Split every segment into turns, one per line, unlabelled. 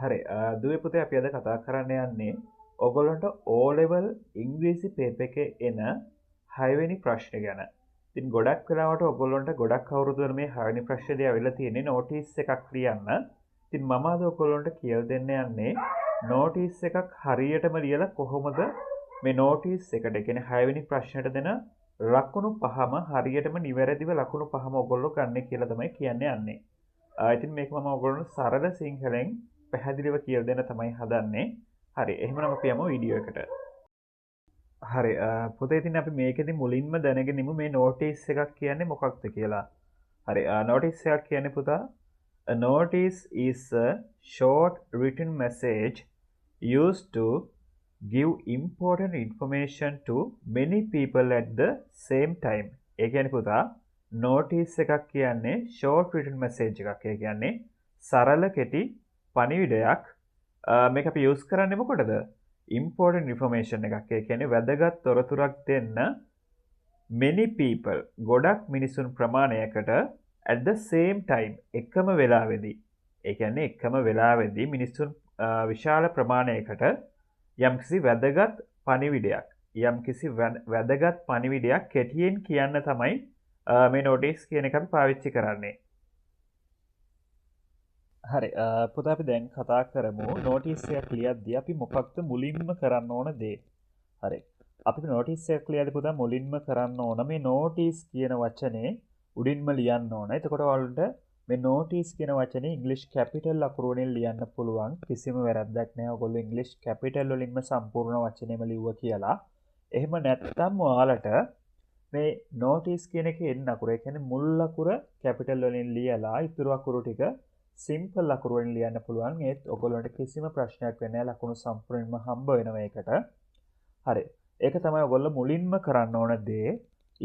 හරි දුවේ පුතේ අපි අද කතා කරන්න යන්නේ ඔයගොල්ලන්ට O level ඉංග්‍රීසි පේපර් එකේ එන 6 වෙනි ප්‍රශ්නේ ගැන. ඉතින් ගොඩක් වෙලාවට ඔයගොල්ලන්ට ගොඩක් අවුරුදු වල මේ 6 වෙනි ප්‍රශ්නේදී අවිලා තියෙන්නේ නෝටිස් එකක් ලියන්න. ඉතින් මම අද ඔයගොල්ලන්ට කියලා දෙන්න යන්නේ නෝටිස් එකක් හරියටම ලියලා කොහොමද මේ නෝටිස් එකට, ඒ කියන්නේ 6 වෙනි ප්‍රශ්නෙට දෙන ලකුණු පහම හරියටම නිවැරදිව ලකුණු පහම ඔයගොල්ලෝ ගන්න කියලා තමයි කියන්න යන්නේ. ඉතින් මේක මම ඔයගොල්ලන්ට සරල සිංහලෙන් පැහැදිලිව කියලා දෙන්න තමයි හදන්නේ. හරි. එහෙමනම් අපි යමු වීඩියෝ එකට. හරි. පුතේ ඉතින් අපි මේකෙදි මුලින්ම දැනගෙනමු මේ නෝටිස් එකක් කියන්නේ මොකක්ද කියලා. හරි. නෝටිස් එකක් කියන්නේ පුතා a notice is a short written message used to give important information to many people at the same time. ඒ කියන්නේ පුතා නෝටිස් එකක් කියන්නේ short written message එකක්. ඒ කියන්නේ සරල කෙටි පණිවිඩයක්. මේක අපි යූස් කරන්නේ මොකටද? important information එකක්. ඒ කියන්නේ වැදගත් තොරතුරක් දෙන්න many people ගොඩක් මිනිසුන් ප්‍රමාණයකට at the same time එකම වෙලාවෙදී. ඒ කියන්නේ එකම වෙලාවෙදී මිනිසුන් විශාල ප්‍රමාණයකට යම්කිසි වැදගත් පණිවිඩයක් වැදගත් පණිවිඩයක් කෙටියෙන් කියන්න තමයි මේ නෝටිස් කියන එක අපි පාවිච්චි කරන්නේ. හරි පුතා අපි දැන් කතා කරමු නෝටිස් එකක් ලියද්දී අපි මොකක්ද මුලින්ම කරන්න ඕන දේ. හරි. අපි නෝටිස් එකක් ලියද්දී පුතා මුලින්ම කරන්න ඕන මේ නෝටිස් කියන වචනේ උඩින්ම ලියන්න ඕන. එතකොට ඔයාලට මේ නෝටිස් කියන වචනේ ඉංග්‍රීසි කැපිටල් අකුරු වලින් ලියන්න පුළුවන්. කිසිම වැරද්දක් නැහැ. ඔයගොල්ලෝ ඉංග්‍රීසි කැපිටල් වලින්ම සම්පූර්ණ වචනේම ලිව්වා කියලා. එහෙම නැත්නම් ඔයාලට මේ නෝටිස් කියන එකේ එන්න අකුර, ඒ කියන්නේ මුල් අකුර කැපිටල් වලින් ලියලා ඉතුරු අකුරු ටික සිම්පල් අකුරු වලින් ලියන්න පුළුවන්. ඒත් ඔයගොල්ලන්ට කිසිම ප්‍රශ්නයක් වෙන්නේ නැහැ. ලකුණු සම්පූර්ණයෙන්ම හම්බ වෙනවා ඒකට. හරි. ඒක තමයි ඔයගොල්ලෝ මුලින්ම කරන්න ඕන දේ.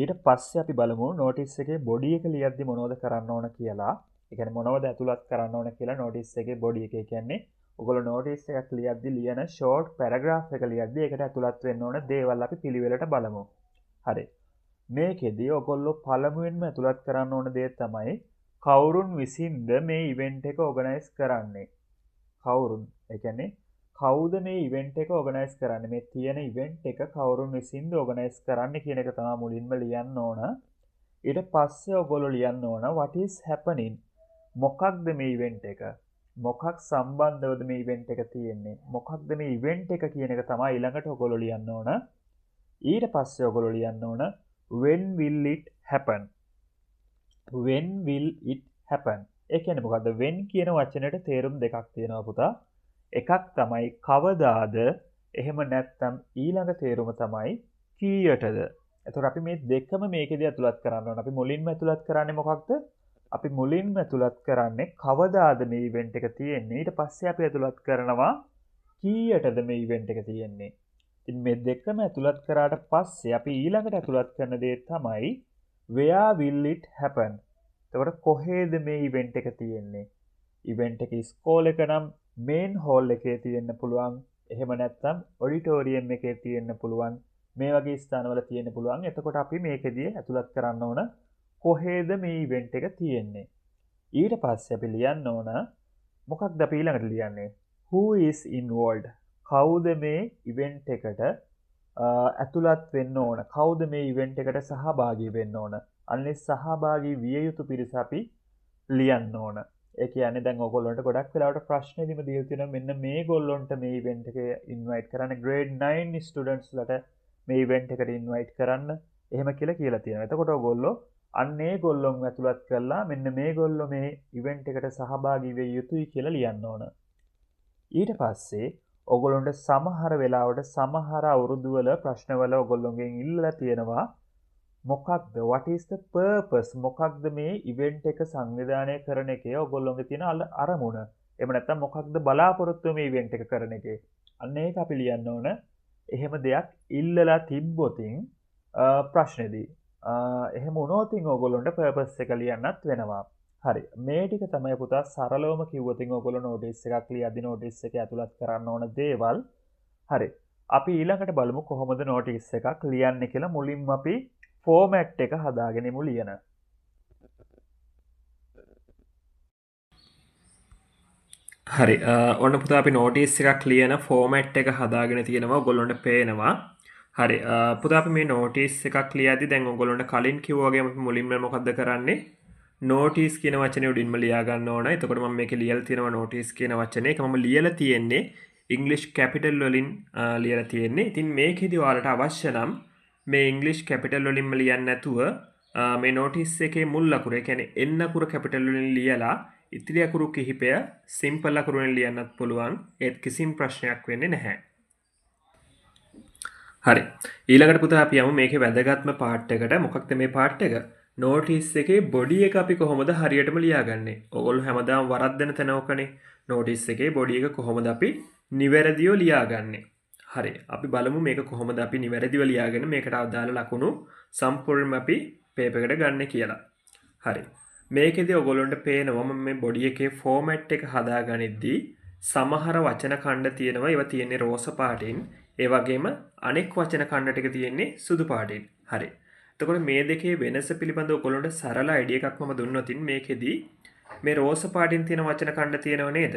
ඊට පස්සේ අපි බලමු නෝටිස් එකේ බොඩි එක ලියද්දි මොනවද කරන්න ඕන කියලා. ඒ කියන්නේ මොනවද ඇතුළත් කරන්න ඕන කියලා නෝටිස් එකේ බොඩි එක. ඒ කියන්නේ ඔයගොල්ලෝ නෝටිස් එකක් ලියද්දි ලියන ෂෝට් පැරග්‍රාෆ් එක ලියද්දි ඒකට ඇතුළත් වෙන්න ඕන දේවල් අපි පිළිවෙලට බලමු. හරි. මේකෙදී ඔයගොල්ලෝ පළමුවෙන්ම ඇතුළත් කරන්න ඕන දේ තමයි කවුරුන් විසින්ද මේ ඉවෙන්ට් එක ඕගනයිස් කරන්නේ. කවුරුන්? ඒ කියන්නේ කවුද මේ ඉවෙන්ට් එක ඕගනයිස් කරන්නේ? මේ තියෙන ඉවෙන්ට් එක කවුරුන් විසින්ද ඕගනයිස් කරන්නේ කියන එක තමයි මුලින්ම ලියන්න ඕන. ඊට පස්සේ ඔයගොල්ලෝ ලියන්න ඕන what is happening? මොකක්ද මේ ඉවෙන්ට් එක? මොකක් සම්බන්ධවද මේ ඉවෙන්ට් එක තියෙන්නේ? මොකක්ද මේ ඉවෙන්ට් එක කියන එක තමයි ඊළඟට ඔයගොල්ලෝ ලියන්න ඕන. ඊට පස්සේ ඔයගොල්ලෝ ලියන්න ඕන when will it happen? when will it happen? ඒ කියන්නේ මොකද්ද? when කියන වචනෙට තේරුම් දෙකක් තියෙනවා පුතා. එකක් තමයි කවදාද, එහෙම නැත්නම් ඊළඟ තේරුම තමයි කීයටද. එතකොට අපි මේ දෙකම මේකෙදී ඇතුළත් කරන්න ඕන. අපි මුලින්ම ඇතුළත් කරන්නේ මොකක්ද? අපි මුලින්ම ඇතුළත් කරන්නේ කවදාද මේ ඉවෙන්ට් එක තියෙන්නේ. ඊට පස්සේ අපි ඇතුළත් කරනවා කීයටද මේ ඉවෙන්ට් එක තියෙන්නේ. ඉතින් මේ දෙකම ඇතුළත් කරාට පස්සේ අපි ඊළඟට ඇතුළත් කරන දේ තමයි where will it happen? එතකොට කොහේද මේ ඉවෙන්ට් එක තියෙන්නේ? ඉවෙන්ට් එක ස්කෝල් එක නම් මේන් හෝල් එකේ තියෙන්න පුළුවන්. එහෙම නැත්නම් ඔඩිටෝරියම් එකේ තියෙන්න පුළුවන්. මේ වගේ ස්ථානවල තියෙන්න පුළුවන්. එතකොට අපි මේකෙදී ඇතුළත් කරන්න ඕන කොහේද මේ ඉවෙන්ට් එක තියෙන්නේ. ඊට පස්සේ අපි ලියන්න ඕන මොකක්ද අපි ඊළඟට ලියන්නේ? who is involved? කවුද මේ ඉවෙන්ට් එකට ඇතුළත් වෙන්න ඕන? කවුද මේ ඉවෙන්ට් එකට සහභාගී වෙන්න ඕන? අන්නේ සහභාගී විය යුතු පිරිස අපි ලියන්න ඕන. ඒ කියන්නේ දැන් ඔයගොල්ලන්ට ගොඩක් වෙලාවට ප්‍රශ්නෙදිම දීලා තියෙනවා මෙන්න මේගොල්ලොන්ට මේ ඉවෙන්ට් එකේ ඉන්වයිට් කරන්න, grade 9 ස්ටුඩන්ට්ස් ලට මේ ඉවෙන්ට් එකට ඉන්වයිට් කරන්න එහෙම කියලා තියෙනවා. එතකොට ඔයගොල්ලෝ අන්න ඒගොල්ලොන් ඇතුළත් කරලා මෙන්න මේගොල්ලෝ මේ ඉවෙන්ට් එකට සහභාගී වෙ යුතුයි කියලා ලියන්න ඕන. ඊට පස්සේ ඔයගොල්ලොන්ට සමහර වෙලාවට සමහර අවුරුදු වල ප්‍රශ්නවල ඔයගොල්ලොන්ගෙන් ඉල්ලලා තියෙනවා මොකක්ද what is the purpose? මොකක්ද මේ ඉවෙන්ට් එක සංවිධානය කරන එකේ ඔයගොල්ලොන්ගේ තියෙන අරමුණ? එහෙම නැත්නම් මොකක්ද බලාපොරොත්තු මේ ඉවෙන්ට් එක කරන එකේ? අන්න ඒක අපි ලියන්න ඕන. එහෙම දෙයක් ඉල්ලලා තිබ්බොතින් ප්‍රශ්නේදී එහෙම වුණොතින් ඔයගොල්ලොන්ට purpose එක ලියන්නත් වෙනවා. හරි. මේ ටික තමයි පුතා සරලවම කිව්වොතින් ඔයගොල්ලෝ නෝටිස් එකක් ලියද්දි නෝටිස් එකේ ඇතුළත් කරන්න ඕන දේවල්. හරි. අපි ඊළඟට බලමු කොහොමද නෝටිස් එකක් ලියන්නේ කියලා. මුලින්ම අපි ෆෝමැට් එක හදාගෙනමු ලියන.
හරි ඔන්න පුතා අපි නෝටිස් එකක් ලියන ෆෝමැට් එක හදාගෙන තියෙනවා ඔයගොල්ලන්ට පේනවා. හරි පුතා අපි මේ නෝටිස් එකක් ලියද්දි දැන් ඔයගොල්ලන්ට කලින් කිව්වා වගේම අපි මුලින්ම මොකද්ද කරන්නේ? නෝටිස් කියන වචනේ උඩින්ම ලියා ගන්න ඕන. එතකොට මම මේකේ ලියලා තියෙනවා නෝටිස් කියන වචනේ. ඒක මම ලියලා තියෙන්නේ ඉංග්‍රීසි කැපිටල් වලින් ලියලා තියෙන්නේ. ඉතින් මේකෙදි ඔයාලට අවශ්‍ය නම් මේ ඉංග්‍රීසි කැපිටල් වලින්ම ලියන්න නැතුව මේ නෝටිස් එකේ මුල් අකුර, ඒ කියන්නේ එන් අකුර කැපිටල් වලින් ලියලා ඉතිරි අකුරු කිහිපය සිම්පල් අකුරු වලින් ලියන්නත් පුළුවන්. ඒත් කිසිම ප්‍රශ්නයක් වෙන්නේ නැහැ. හරි. ඊළඟට පුතා අපි යමු මේකේ වැදගත්ම පාර්ට් එකට. මොකක්ද මේ පාර්ට් එක? නෝටිස් එකේ බොඩි එක අපි කොහොමද හරියටම ලියාගන්නේ? ඕගොල්ලෝ හැමදාම වරද්දන තැන ඕකනේ. නෝටිස් එකේ බොඩි එක කොහොමද අපි නිවැරදිව ලියාගන්නේ? හරි. අපි බලමු මේක කොහොමද අපි නිවැරදිව ලියාගෙන මේකට අදාළ ලකුණු සම්පූර්ණයෙන්ම අපි පේපර් එකට ගන්න කියලා. හරි. මේකෙදි ඔයගොල්ලන්ට පේනවා මම මේ බොඩි එකේ ෆෝමැට් එක හදාගනිද්දී සමහර වචන ඛණ්ඩ තියෙනවා. ඒවා තියෙන්නේ රෝස පාටින්. ඒ වගේම අනෙක් වචන ඛණ්ඩ ටික තියෙන්නේ සුදු පාටින්. හරි. එතකොට මේ දෙකේ වෙනස පිළිබඳව ඔයගොල්ලන්ට සරල අයිඩියා එකක් මම දුන්නොතින් මේකෙදි මේ රෝස පාටින් තියෙන වචන ඛණ්ඩ තියෙනව නේද?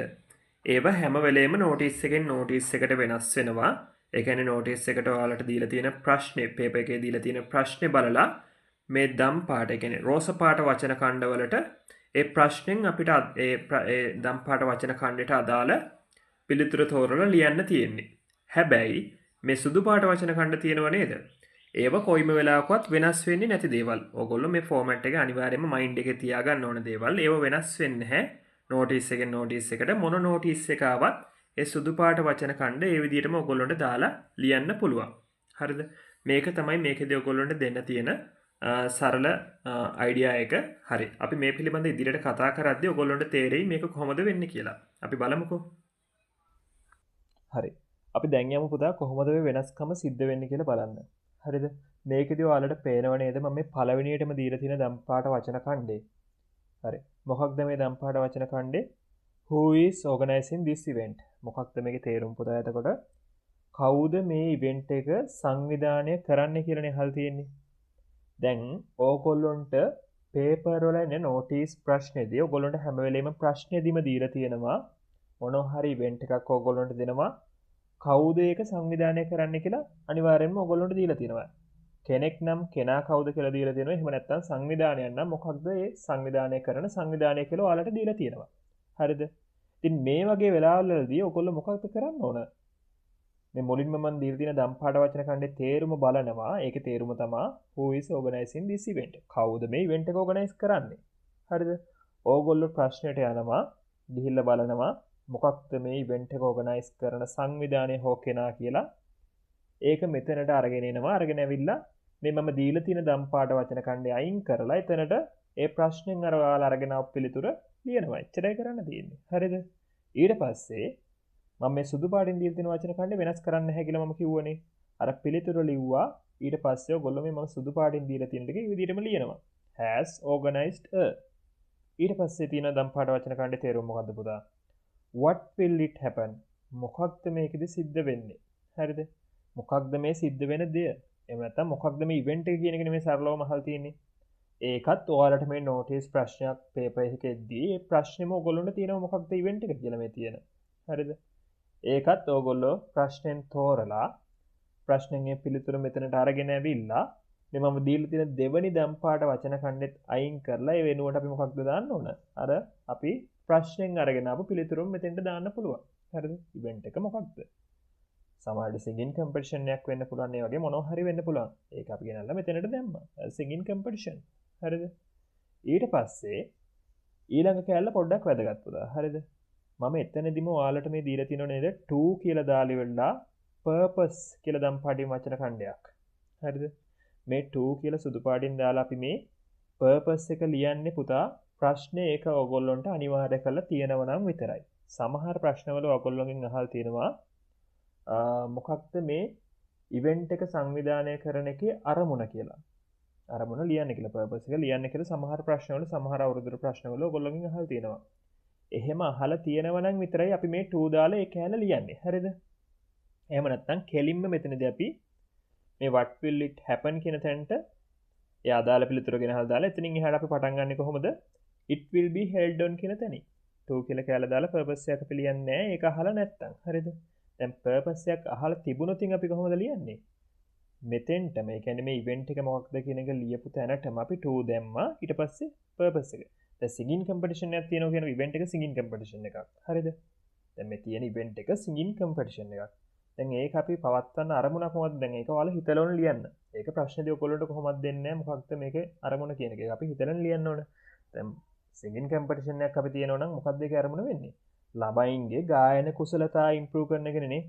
ඒවා හැම වෙලේම නෝටිස් එකෙන් නෝටිස් එකට වෙනස් වෙනවා. ඒ කියන්නේ නෝටිස් එකට ඔයාලට දීලා තියෙන ප්‍රශ්නේ, පේපර් එකේ දීලා තියෙන ප්‍රශ්නේ බලලා මේ දම් පාට, ඒ කියන්නේ රෝස පාට වචන ඛණ්ඩ වලට ඒ ප්‍රශ්නෙන් අපිට ඒ දම් පාට වචන ඛණ්ඩයට අදාළ පිළිතුර තෝරලා ලියන්න තියෙන්නේ. හැබැයි මේ සුදු පාට වචන ඛණ්ඩ තියෙනව නේද? ඒව කොයිම වෙලාවකවත් වෙනස් වෙන්නේ නැති දේවල්. ඕගොල්ලෝ මේ ෆෝමැට් එක අනිවාර්යයෙන්ම මයින්ඩ් එකේ තියාගන්න ඕන දේවල්. ඒව වෙනස් වෙන්නේ නැහැ. නෝටිස් එකෙන් නෝටිස් එකට මොන නෝටිස් එක ආවත් ඒ සුදු පාට වචන ඛණ්ඩ ඒ විදිහටම ඔයගොල්ලන්ට දාලා ලියන්න පුළුවන්. හරිද? මේක තමයි මේකේදී ඔයගොල්ලන්ට දෙන්න තියෙන සරල අයිඩියා එක. හරි. අපි මේ පිළිබඳව ඉදිරියට කතා කරද්දී ඔයගොල්ලන්ට තේරෙයි මේක කොහොමද වෙන්නේ කියලා. අපි බලමුකෝ.
හරි. අපි දැන් යමු පුතා කොහොමද මේ වෙනස්කම සිද්ධ වෙන්නේ කියලා බලන්න. හරිද? මේකෙදී ඔයාලට පේනව නේද මම මේ පළවෙනියටම දීලා තියෙන දම්පාට වචන ඛණ්ඩේ. හරි. මොකක්ද මේ දම්පාට වචන ඛණ්ඩේ? Who is organizing this event? මොකක්ද මේකේ තේරුම පුතා? එතකොට කවුද මේ ඉවෙන්ට් එක සංවිධානය කරන්න කියලානේ අහලා තියෙන්නේ. දැන් ඕගොල්ලොන්ට පේපර් වල එන නෝටිස් ප්‍රශ්නේදී ඕගොල්ලොන්ට හැම වෙලේම ප්‍රශ්නේදීම දීලා තියෙනවා මොනවා හරි ඉවෙන්ට් එකක් ඕගොල්ලොන්ට දෙනවා කවුද ඒක සංවිධානය කරන්න කියලා අනිවාර්යෙන්ම ඕගොල්ලොන්ට දීලා තියෙනවා. කෙනෙක් නම් කෙනා කවුද කියලා දීලා තියෙනවා. එහෙම නැත්නම් සංවිධානයක් නම් මොකක්ද ඒ සංවිධානය කරන සංවිධානය කියලා ඔයාලට දීලා තියෙනවා. හරිද? ඉතින් මේ වගේ වෙලාවවලදී ඔයගොල්ලෝ මොකක්ද කරන්න ඕන? මේ මුලින්ම මම දීලා තියෙන දම්පාට වචන ඛණ්ඩේ තේරුම බලනවා. ඒකේ තේරුම තමයි who is organizing this event? කවුද මේ ඉවෙන්ට් එක ඕගනයිස් කරන්නේ? හරිද? ඕගොල්ලෝ ප්‍රශ්නෙට යනවා, ගිහිල්ලා බලනවා මොකක්ද මේ ඉවෙන්ට් එක ඕගනයිස් කරන සංවිධානය හෝ කෙනා කියලා. ඒක මෙතනට අරගෙන එනවා. අරගෙන ඇවිල්ලා මේ මම දීලා තියෙන දම්පාට වචන ඛණ්ඩේ අයින් කරලා එතනට ඒ ප්‍රශ්නෙන් අර ඔයාලා අරගෙන ආපු පිළිතුර ලියනවා. එච්චරයි කරන්න තියෙන්නේ. හරිද? ඊට පස්සේ මම මේ සුදු පාටින් දීලා තියෙන වචන ඛණ්ඩේ වෙනස් කරන්න නැහැ කියලා මම කිව්වනේ. අර පිළිතුර ලිව්වා. ඊට පස්සේ ඔයගොල්ලෝ මේ මම සුදු පාටින් දීලා තියෙන ටික මේ විදිහටම ලියනවා. has organized a. ඊට පස්සේ තියෙන දම්පාට වචන ඛණ්ඩේ තේරුම මොකද්ද පුතා? what will it happen? මොකක්ද මේකෙදි සිද්ධ වෙන්නේ? හරිද? මොකක්ද මේ සිද්ධ වෙන දේ? එහෙම නැත්නම් මොකක්ද මේ ඉවෙන්ට් එක කියන එක නෙමෙයි සරලවම අහලා තියෙන්නේ. ඒකත් ඔයාලට මේ නෝටිස් ප්‍රශ්නයක් පේපර් එකකෙදී ඒ ප්‍රශ්නේම ඔයගොල්ලොන්ට තියෙනවා මොකක්ද ඉවෙන්ට් එක කියලා මේ තියෙන. හරිද? ඒකත් ඕගොල්ලෝ ප්‍රශ්නෙන් තෝරලා ප්‍රශ්නෙන් ඒ පිළිතුර මෙතනට අරගෙන ඇවිල්ලා මේ මම දීලා තියෙන දෙවනි දම්පාට වචන ඛණ්ඩෙත් අයින් කරලා ඒ වෙනුවට අපි මොකක්ද දාන්න ඕන? අර අපි ප්‍රශ්නෙන් අරගෙන ආපු පිළිතුරුම මෙතෙන්ට දාන්න පුළුවන්. හරිද? ඉවෙන්ට් එක මොකක්ද? සමහරවිට සිංගින් කම්පිටිෂන් එකක් වෙන්න පුළුවන්. ඒ වගේ මොනවා හරි වෙන්න පුළුවන්. ඒක අපි ගෙනල්ලා මෙතනට දැම්මා. සිංගින් කම්පිටිෂන්. හරිද? ඊට පස්සේ ඊළඟ කැලල පොඩ්ඩක් වැදගත් පුතා. හරිද? මම එතනදිම ඔයාලට මේ දීලා තියෙනව නේද 2 කියලා දාලා වෙලා purpose කියලා දම් පාටින් වචන ඛණ්ඩයක්. හරිද? මේ 2 කියලා සුදු පාටින් දාලා අපි මේ purpose එක ලියන්නේ පුතා ප්‍රශ්නේ ඒක ඔයගොල්ලන්ට අනිවාර්ය කරලා තියෙනව නම් විතරයි. සමහර ප්‍රශ්නවල ඔයගොල්ලෝගෙන් අහලා තියෙනවා මොකක්ද මේ ඉවෙන්ට් එක සංවිධානය කරන එකේ අරමුණ කියලා. අරමුණ ලියන්න කියලා purpose එක ලියන්න කියලා සමහර ප්‍රශ්නවල සමහර අවුරුදු ප්‍රශ්නවල ඔයගොල්ලෝගෙන් අහලා තියෙනවා. එහෙම අහලා තියෙනවා නම් විතරයි අපි මේ 2 දාලා ඒ කැලේ ලියන්නේ. හරිද? එහෙම නැත්නම් කෙලින්ම මෙතනදී අපි මේ what will it happen කියන තැනට ඒ අදාළ පිළිතුර ගෙන හදලා දාලා එතනින් එහාට අපි පටන් ගන්නෙ කොහොමද? it will be held on කියන තැනින්. to කියලා කැලේ දාලා purpose එක අපි ලියන්නේ නැහැ ඒක අහලා නැත්තම් හරිද දැන් purpose එකක් අහලා තිබුණොත් අපි කොහොමද ලියන්නේ මෙතෙන්ට මේ කියන්නේ මේ ඉවෙන්ට් එක මොකක්ද කියන එක ලියපු තැනටම අපි to දැම්මා ඊට පස්සේ purpose එක දැන් singing competition එකක් තියෙනවා කියන ඉවෙන්ට් එක singing competition එකක් හරිද දැන් මේ තියෙන ඉවෙන්ට් එක singing competition එකක් දැන් ඒක අපි පවත්වන්න අරමුණක් මොකක්ද දැන් ඒක ඔයාලා හිතලා ඕන ලියන්න ඒක ප්‍රශ්නේදී ඔයගොල්ලන්ට කොහොමද දෙන්නේ මොකක්ද මේකේ අරමුණ කියන එක අපි හිතලා ලියන්න ඕන දැන් singing competition එකක් අපි තියෙනවා නම් මොකක්ද ඒකේ අරමුණ වෙන්නේ ළමයින්ගේ ගායන කුසලතා improve කරන එකනේ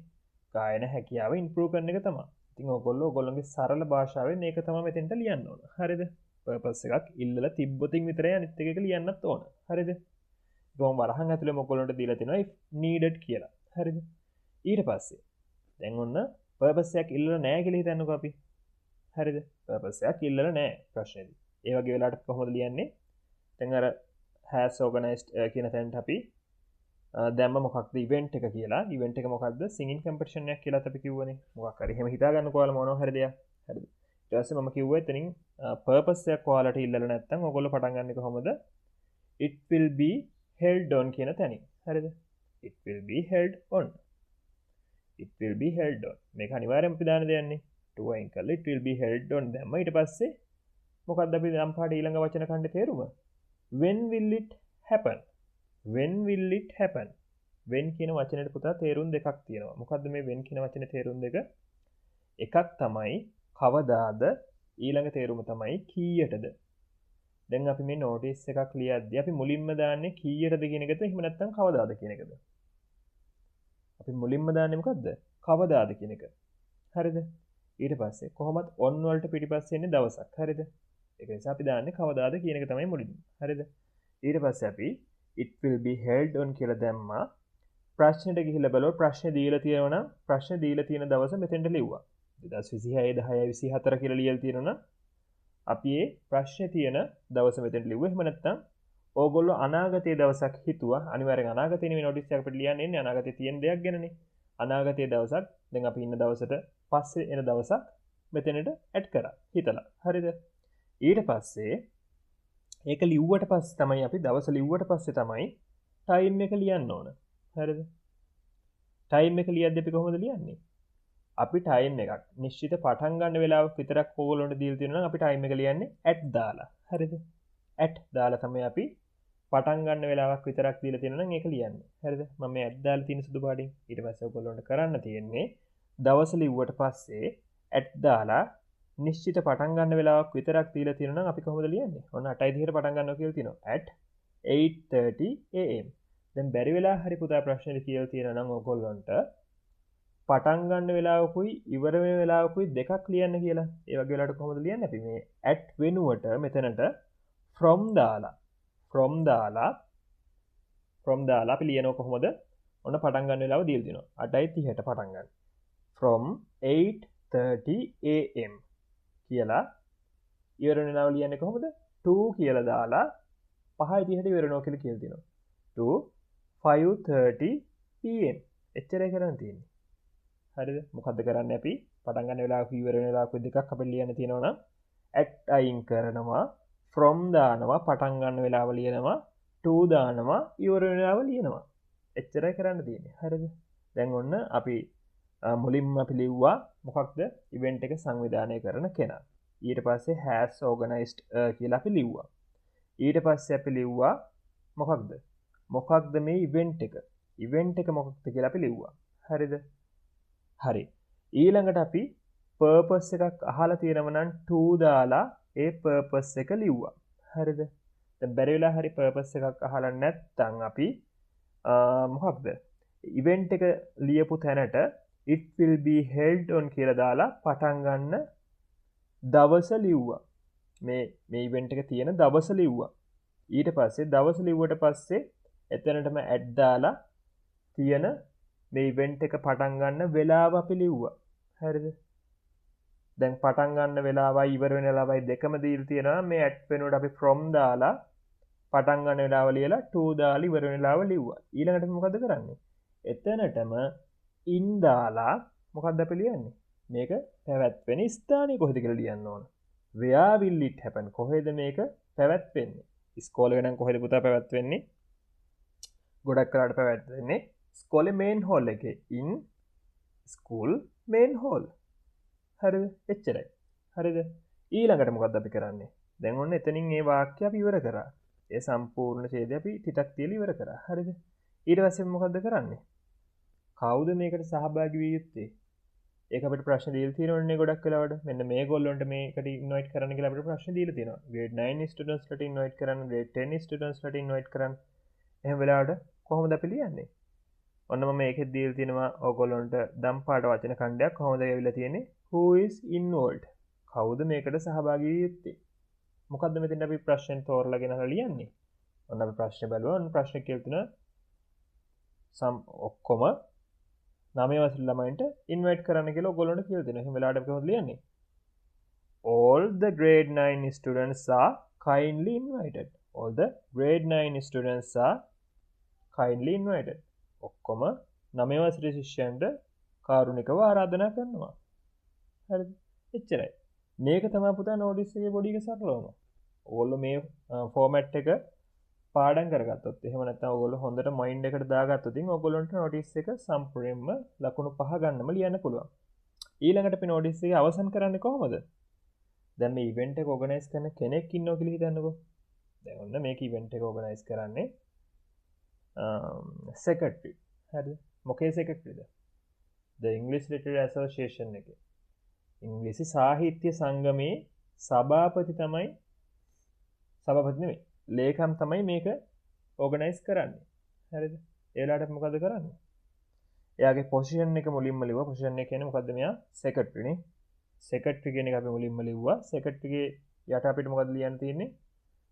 ගායන හැකියාව improve කරන එක තමයි ඉතින් ඔයගොල්ලෝගේ සරල භාෂාවෙන් මේක තමයි මෙතෙන්ට ලියන්න ඕන හරිද purpose එකක් ඉල්ලලා තිබ්බොතින් විතරයි අනිත් එක ලියන්නත් ඕන හරිද ගොම් වරහන් ඇතුලේ ඔයගොල්ලන්ට දීලා තියෙනවා if needed කියලා හරිද ඊට පස්සේ දැන් ඔන්න purpose එකක් ඉල්ලලා නැහැ කියලා හිතන්නකෝ අපි හරිද purpose එකක් ඉල්ලලා නැහැ ප්‍රශ්නේදී ඒ වගේ වෙලාවට කොහොමද ලියන්නේ දැන් අර has organized කියන තැනට අපි දැම්ම මොකක්ද ඉවෙන්ට් එක කියලා ඉවෙන්ට් එක මොකක්ද singing competition එකක් කියලා අපි කිව්වනේ මොකක් හරි එහෙම හිතා ගන්නකෝ ඔයාලා මොනවා හරි දෙයක් හරිද ඊට පස්සේ මම කිව්වා එතනින් purpose එකක් ඔයාලට ඉල්ලලා නැත්නම් ඔයගොල්ලෝ පටන් ගන්න කොහොමද it will be held on කියන තැනින් හරිද it will be held on it will be held on මේක අනිවාර්යයෙන්ම අපි දාන්න දෙන්නේ to අයින් කරලා it will be held on දැම්ම ඊට පස්සේ මොකක්ද අපි නම් පාඩේ ඊළඟ වචන ඛණ්ඩේ තේරුම when will it happen when will it happen when කියන වචනේට පුතා තේරුම් දෙකක් තියෙනවා මොකද්ද මේ when කියන වචනේ තේරුම් දෙක එකක් තමයි කවදාද ඊළඟ තේරුම තමයි කීයටද දැන් අපි මේ notice එකක් ලියද්දී අපි මුලින්ම දාන්නේ කීයටද කියන එකද එහෙම නැත්නම් කවදාද කියන එකද අපි මුලින්ම දාන්නේ මොකද්ද කවදාද කියන එක හරිද ඊට පස්සේ කොහොමද on වලට පිටිපස්සේ එන්නේ දවසක් හරිද ඒක නිසා අපි දාන්නේ කවදාද කියන එක තමයි මුලින්ම හරිද ඊට පස්සේ අපි it will be held on කියලා දැම්මා ප්‍රශ්නෙට ගිහිල්ලා බලුවා ප්‍රශ්නේ දීලා තියෙනවා නම් ප්‍රශ්නේ දීලා තියෙන දවස මෙතෙන්ට ලිව්වා 2026 10 24 කියලා ලියලා තියෙනවා නම් අපි මේ ප්‍රශ්නේ තියෙන දවස මෙතෙන්ට ලිව්වා එහෙම නැත්නම් ඕගොල්ලෝ අනාගතයේ දවසක් හිතුවා අනිවාර්යෙන් අනාගතේ නෙමෙයි නොටිස් එක අපිට ලියන්න එන්නේ අනාගතයේ තියෙන දෙයක් ගැනනේ අනාගතයේ දවසක් දැන් අපි ඉන්න දවසට පස්සේ එන දවසක් මෙතනට ඇඩ් කරා හිතලා හරිද ඊට පස්සේ ඒක ලිව්වට පස්සේ තමයි අපි දවස ලිව්වට පස්සේ තමයි ටයිම් එක ලියන්න ඕන හරිද ටයිම් එක ලියද්දී අපි කොහොමද ලියන්නේ අපි ටයිම් එකක් නිශ්චිත පටන් ගන්න වෙලාවක විතරක් ඕගොල්ලන්ට දීලා තියෙනවා නම් අපි ටයිම් එක ලියන්නේ at දාලා හරිද at දාලා තමයි අපි පටන් ගන්න වෙලාවක් විතරක් දීලා තියෙනවා නම් ඒක ලියන්නේ හරිද මම මේ at දාලා තියෙන සුදු පාටින් ඊට පස්සේ ඔයගොල්ලන්ට කරන්න තියෙන්නේ දවස ලිව්වට පස්සේ at දාලා නිශ්චිත පටන් ගන්න වෙලාවක් විතරක් දීලා තියෙනවා නම් අපි කොහොමද ලියන්නේ ඔන්න 8යි 30ට පටන් ගන්නවා කියලා තියෙනවා at 8:30 am දැන් බැරි වෙලා හරි පුතා ප්‍රශ්නෙට කියලා තියෙනවා නම් ඔයගොල්ලන්ට පටන් ගන්න වෙලාවකුයි ඉවර වෙන වෙලාවකුයි දෙකක් ලියන්න කියලා. ඒ වගේ වෙලාවට කොහොමද ලියන්නේ? අපි මේ at වෙනුවට මෙතනට from දාලා අපි ලියනවා කොහොමද? ඔන්න පටන් ගන්න වෙලාව දීලා තියෙනවා. 8:30ට පටන් ගන්න. from 8:30 am කියලා ඉවර වෙන වෙලාව ලියන්නේ කොහොමද? to කියලා දාලා 5:30ට ඉවර වෙනවා කියලා තියෙනවා. to 5:30 pm එච්චරයි කරන්න තියෙන්නේ. හරිද මොකද්ද කරන්නේ අපි පටන් ගන්න වෙලාවක ඉවර වෙන වෙලාවක දෙකක් අපිට ලියන්න තියෙනවා නම් at අයින් කරනවා from දානවා පටන් ගන්න වෙලාව ලියනවා to දානවා ඉවර වෙන වෙලාව ලියනවා එච්චරයි කරන්න තියෙන්නේ හරිද දැන් ඔන්න අපි මුලින්ම අපි ලිව්වා මොකක්ද ඉවෙන්ට් එක සංවිධානය කරන කෙනා ඊට පස්සේ has organized කියලා අපි ලිව්වා ඊට පස්සේ අපි ලිව්වා මොකක්ද මේ ඉවෙන්ට් එක මොකක්ද කියලා අපි ලිව්වා හරිද හරි ඊළඟට අපි purpose එකක් අහලා තියෙනව නම් to දාලා ඒ purpose එක ලිව්වා හරිද දැන් බැරි වෙලා හරි purpose එකක් අහලා නැත්නම් අපි මොකක්ද event එක ලියපු තැනට it will be held on කියලා දාලා පටන් ගන්න දවස ලිව්වා මේ event එක තියෙන දවස ලිව්වා ඊට පස්සේ දවස ලිව්වට පස්සේ එතනටම add දාලා තියෙන මේ ඉවෙන්ට් එක පටන් ගන්න වෙලාව අපි ලිව්වා. හරිද? දැන් පටන් ගන්න වෙලාවයි ඉවර වෙන වෙලාවයි දෙකම දීලා තියෙනවා. මේ at වෙනුවට අපි from දාලා පටන් ගන්න වෙලාව ලියලා to දාලා ඉවර වෙන වෙලාව ලිව්වා. ඊළඟට මොකද කරන්නේ? එතනටම in දාලා මොකක්ද අපි ලියන්නේ? මේක පැවැත්වෙන ස්ථානය කොහෙද කියලා ලියන්න ඕන. Where will it happen? කොහෙද මේක පැවැත්වෙන්නේ? ඉස්කෝලේ නම් කොහෙද පුතා පැවැත්වෙන්නේ?
ගොඩක් කරාට පැවැත්වෙන්නේ ස්කෝලේ මේන් හෝල් එකේ in ස්කූල් මේන් හෝල්. හරිද? එච්චරයි. හරිද? ඊළඟට මොකක්ද අපි කරන්නේ? දැන් ඔන්න එතනින් මේ වාක්‍ය අපි ඉවර කරා. ඒ සම්පූර්ණ ඡේදය අපි ටිකක් තියලා ඉවර කරා. හරිද? ඊට පස්සේ මොකද්ද කරන්නේ? කවුද මේකට සහභාගී විය යුත්තේ? ඒක අපිට ප්‍රශ්න දීලා තියෙනවනේ ගොඩක් වෙලාවට. මෙන්න මේගොල්ලොන්ට මේකට ඉන්වයිට් කරන්න කියලා අපිට ප්‍රශ්න දීලා තියෙනවා. grade 9 students ලට ඉන්වයිට් කරන්න, grade 10 students ලට ඉන්වයිට් කරන්න. එහෙම වෙලාවට කොහොමද අපි ලියන්නේ? ඔන්න මම මේකෙත් දීලා තියෙනවා ඕගොල්ලොන්ට දම් පාට වචන ඛණ්ඩයක් කොහොමද ඇවිල්ලා තියෙන්නේ? who is involved? කවුද මේකට සහභාගී විය යුත්තේ? මොකද්ද මෙතෙන් අපි ප්‍රශ්නෙන් තෝරලා ගෙනලා ලියන්නේ? ඔන්න අපි ප්‍රශ්න බලුවා. ඔන්න ප්‍රශ්නේ කියලා තියෙනවා ඔක්කොම 9 වසර ළමයින්ට ඉන්වයිට් කරන්න කියලා ඔයගොල්ලන්ට කියලා දෙනවා. එහෙනම් වෙලාවට අපි කොහොමද ලියන්නේ? All the grade 9 students are kindly invited. All the grade 9 students are kindly invited. ඔක්කොම 9 වසරේ ශිෂ්‍යයන්ට කාරුණිකව ආරාධනා කරනවා. හරිද? එච්චරයි. මේක තමයි පුතා නෝටිස් එකේ පොඩි එක සරලවම. ඔයගොල්ලෝ මේ ෆෝමැට් එක පාඩම් කරගත්තොත් එහෙම නැත්නම් ඔයගොල්ලෝ හොඳට මයින්ඩ් එකට දාගත්තොත් ඉතින් ඔයගොල්ලන්ට නෝටිස් එක සම්පූර්ණයෙන්ම ලකුණු 5 ගන්නම ලියන්න පුළුවන්. ඊළඟට අපි නෝටිස් එක අවසන් කරන්නේ කොහොමද? දැන් මේ ඉවෙන්ට් එක ඕගනයිස් කරන කෙනෙක් ඉන්නවා කියලා හිතන්නකෝ. දැන් ඔන්න මේක ඉවෙන්ට් එක ඕගනයිස් කරන්නේ සෙක්‍රටරි. හරිද? මොකේ සෙක්‍රටරිද? The English Literature Association එකේ. ඉංග්‍රීසි සාහිත්‍ය සංගමේ සභාපති තමයි සභාපති නෙමෙයි. ලේකම් තමයි මේක ඕගනයිස් කරන්නේ. හරිද? ඒ වෙලාවට මොකද කරන්නේ? එයාගේ පොසිෂන් එක මුලින්ම ලිව්වා. පොසිෂන් එක කියන්නේ මොකද්ද මෙයා? සෙක්‍රටරි නේ. සෙක්‍රටරි කියන එක අපි මුලින්ම ලිව්වා. සෙක්‍රටරිගේ යට අපිට මොකද්ද ලියන්න තියෙන්නේ?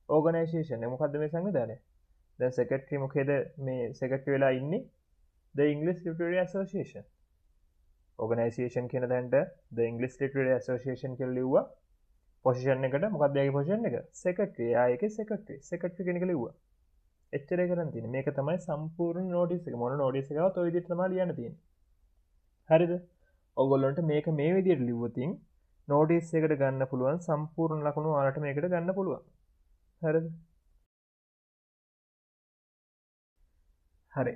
ඕගනයිසේෂන් එක. මොකද්ද මේ සංවිධානය? දැන් සෙක්‍රටරි මොකේද මේ සෙක්‍රටරි වෙලා ඉන්නේ? The English Literary Association. Organisation කියන තැනට The English Literary Association කියලා ලිව්වා. පොසිෂන් එකට මොකක්ද එයාගේ පොසිෂන් එක? සෙක්‍රටරි. එයා ඒකේ සෙක්‍රටරි. සෙක්‍රටරි කියන එක ලිව්වා. එච්චරයි කරන් තියෙන්නේ. මේක තමයි සම්පූර්ණ නෝටිස් එක. මොන නෝටිස් එකවත් ඔය විදිහට තමයි ලියන්න තියෙන්නේ. හරිද? ඔයගොල්ලන්ට මේක මේ විදිහට ලිව්වොතින් නෝටිස් එකට ගන්න පුළුවන් සම්පූර්ණ ලකුණු ඔයාලට මේකට ගන්න පුළුවන්. හරිද?
හරි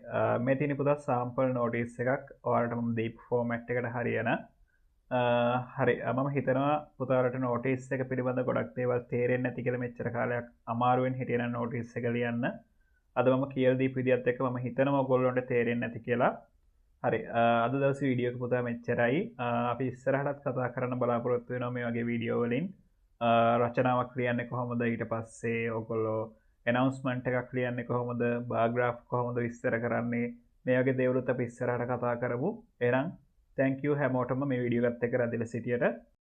මේ තියෙන පුතා සාම්පල් නෝටිස් එකක් ඔයාලට මම දීපු ෆෝමැට් එකට හරියන හරි මම හිතනවා පුතාලට නෝටිස් එක පිළිබඳ ගොඩක් දේවල් තේරෙන්නේ නැති කියලා මෙච්චර කාලයක් අමාරුවෙන් හිටියන නෝටිස් එක ලියන්න අද මම කියලා දීපු විදිහත් එක්ක මම හිතනවා ඔයගොල්ලන්ට තේරෙන්නේ නැති කියලා හරි අද දවසේ වීඩියෝ එක පුතා මෙච්චරයි අපි ඉස්සරහටත් කතා කරන්න බලාපොරොත්තු වෙනවා මේ වගේ වීඩියෝ වලින් රචනාවක් ලියන්නේ කොහොමද ඊට පස්සේ ඔයගොල්ලෝ announcement එකක් ලියන්නේ කොහොමද bar graph කොහොමද විස්තර කරන්නේ මේ වගේ දේවලුත් අපි ඉස්සරහට කතා කරමු එහෙනම් thank you හැමෝටම මේ වීඩියෝ එකත් එක්ක රැඳිලා සිටියට